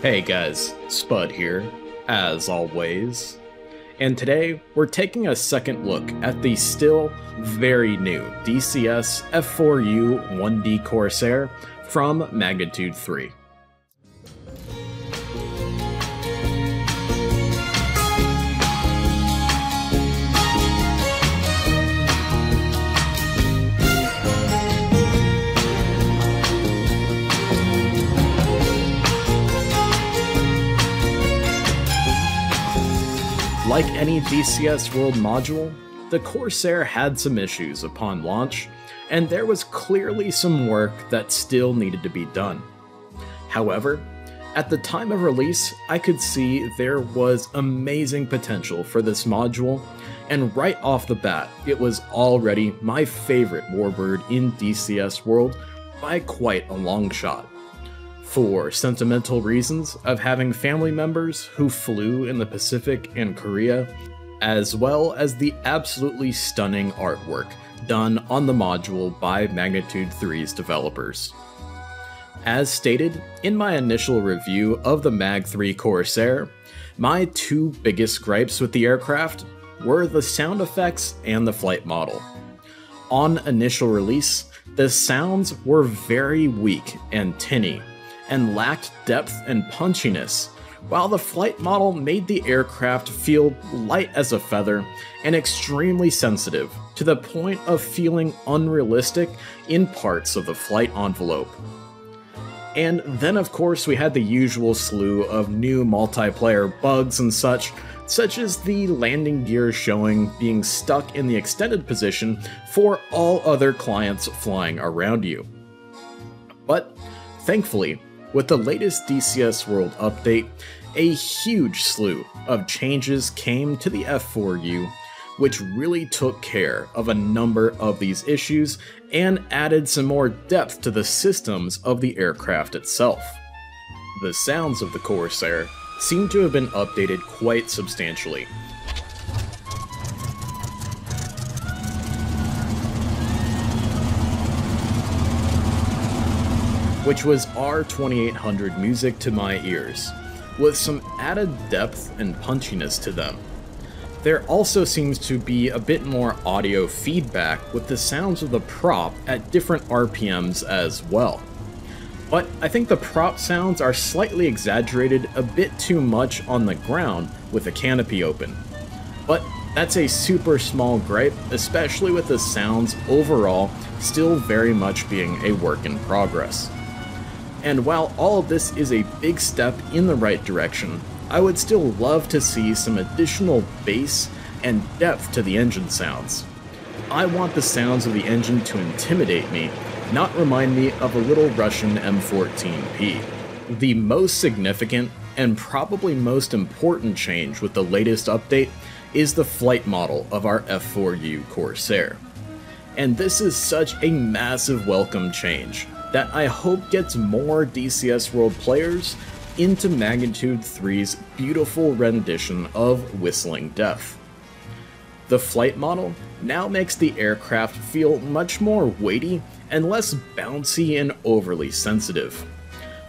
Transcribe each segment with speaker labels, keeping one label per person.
Speaker 1: Hey guys, Spud here, as always, and today we're taking a second look at the still very new DCS F4U-1D Corsair from Magnitude 3. Like any DCS World module, the Corsair had some issues upon launch, and there was clearly some work that still needed to be done. However, at the time of release, I could see there was amazing potential for this module, and right off the bat, it was already my favorite Warbird in DCS World by quite a long shot. For sentimental reasons of having family members who flew in the Pacific and Korea, as well as the absolutely stunning artwork done on the module by Magnitude 3's developers. As stated in my initial review of the Mag 3 Corsair, my two biggest gripes with the aircraft were the sound effects and the flight model. On initial release, the sounds were very weak and tinny, and lacked depth and punchiness, while the flight model made the aircraft feel light as a feather and extremely sensitive, to the point of feeling unrealistic in parts of the flight envelope. And then of course we had the usual slew of new multiplayer bugs and such as the landing gear showing being stuck in the extended position for all other clients flying around you. But thankfully, with the latest DCS World update, a huge slew of changes came to the F4U, which really took care of a number of these issues and added some more depth to the systems of the aircraft itself. The sounds of the Corsair seem to have been updated quite substantially. Which was R2800 music to my ears, with some added depth and punchiness to them. There also seems to be a bit more audio feedback with the sounds of the prop at different RPMs as well. But I think the prop sounds are slightly exaggerated a bit too much on the ground with the canopy open. But that's a super small gripe, especially with the sounds overall still very much being a work in progress. And while all of this is a big step in the right direction, I would still love to see some additional bass and depth to the engine sounds. I want the sounds of the engine to intimidate me, not remind me of a little Russian M14P. The most significant and probably most important change with the latest update is the flight model of our F4U Corsair. And this is such a massive welcome change that I hope gets more DCS World players into Magnitude 3's beautiful rendition of Whistling Death. The flight model now makes the aircraft feel much more weighty and less bouncy and overly sensitive.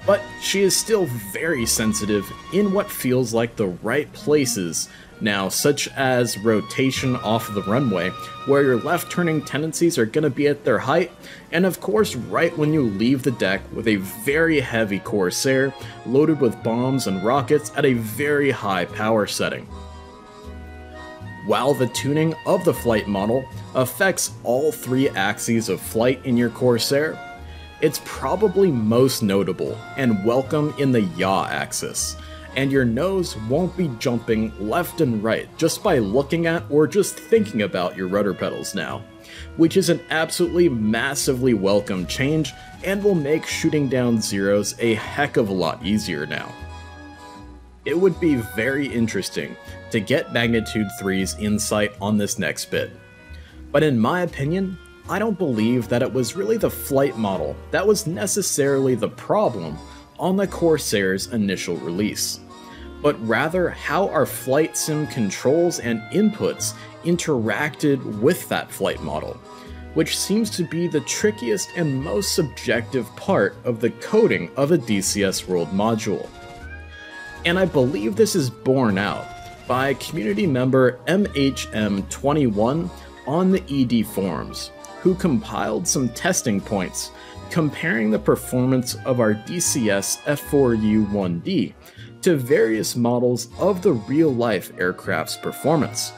Speaker 1: But she is still very sensitive in what feels like the right places now, such as rotation off of the runway, where your left-turning tendencies are going to be at their height, and of course right when you leave the deck with a very heavy Corsair loaded with bombs and rockets at a very high power setting. While the tuning of the flight model affects all three axes of flight in your Corsair, it's probably most notable and welcome in the yaw axis, and your nose won't be jumping left and right just by looking at or just thinking about your rudder pedals now, which is an absolutely massively welcome change and will make shooting down zeros a heck of a lot easier now. It would be very interesting to get Magnitude 3's insight on this next bit, but in my opinion, I don't believe that it was really the flight model that was necessarily the problem on the Corsair's initial release, but rather how our flight sim controls and inputs interacted with that flight model, which seems to be the trickiest and most subjective part of the coding of a DCS World module. and I believe this is borne out by community member MHM21 on the ED forums, who compiled some testing points comparing the performance of our DCS F4U-1D to various models of the real-life aircraft's performance.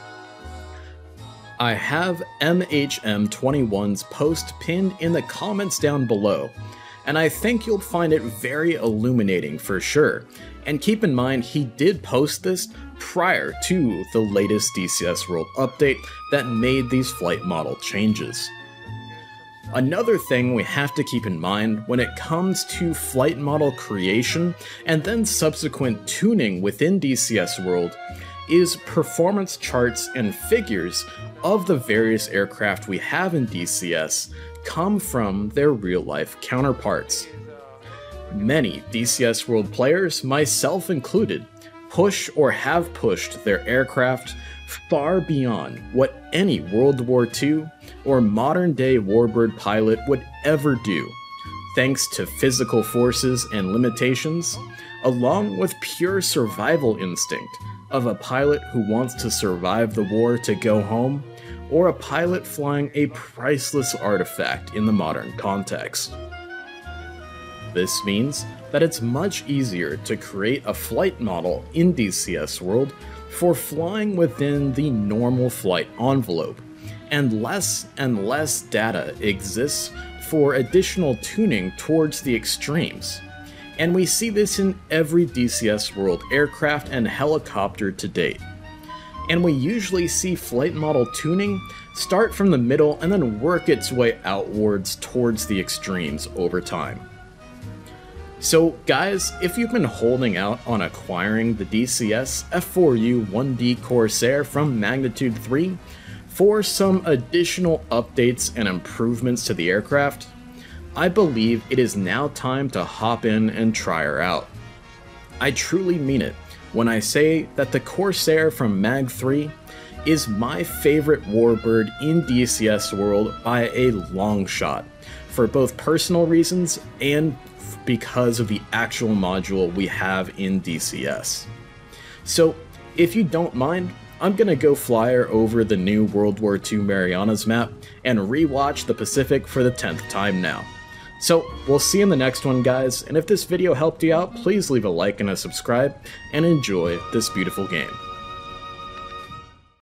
Speaker 1: I have MHM21's post pinned in the comments down below, and I think you'll find it very illuminating for sure. And keep in mind, he did post this prior to the latest DCS World update that made these flight model changes. Another thing we have to keep in mind when it comes to flight model creation and then subsequent tuning within DCS World is performance charts and figures of the various aircraft we have in DCS come from their real-life counterparts. Many DCS World players, myself included, push or have pushed their aircraft far beyond what any World War II or modern-day Warbird pilot would ever do, thanks to physical forces and limitations, along with pure survival instinct of a pilot who wants to survive the war to go home, or a pilot flying a priceless artifact in the modern context. This means that it's much easier to create a flight model in DCS World for flying within the normal flight envelope, and less data exists for additional tuning towards the extremes. And we see this in every DCS World aircraft and helicopter to date. And we usually see flight model tuning start from the middle and then work its way outwards towards the extremes over time. So guys, if you've been holding out on acquiring the DCS F4U-1D Corsair from Magnitude 3 for some additional updates and improvements to the aircraft, I believe it is now time to hop in and try her out. I truly mean it when I say that the Corsair from Mag 3 is my favorite Warbird in DCS World by a long shot, for both personal reasons and because of the actual module we have in DCS. So if you don't mind, I'm gonna go fly her over the new World War II Marianas map and rewatch the Pacific for the 10th time now. So we'll see you in the next one, guys, and if this video helped you out, please leave a like and a subscribe, and enjoy this beautiful game.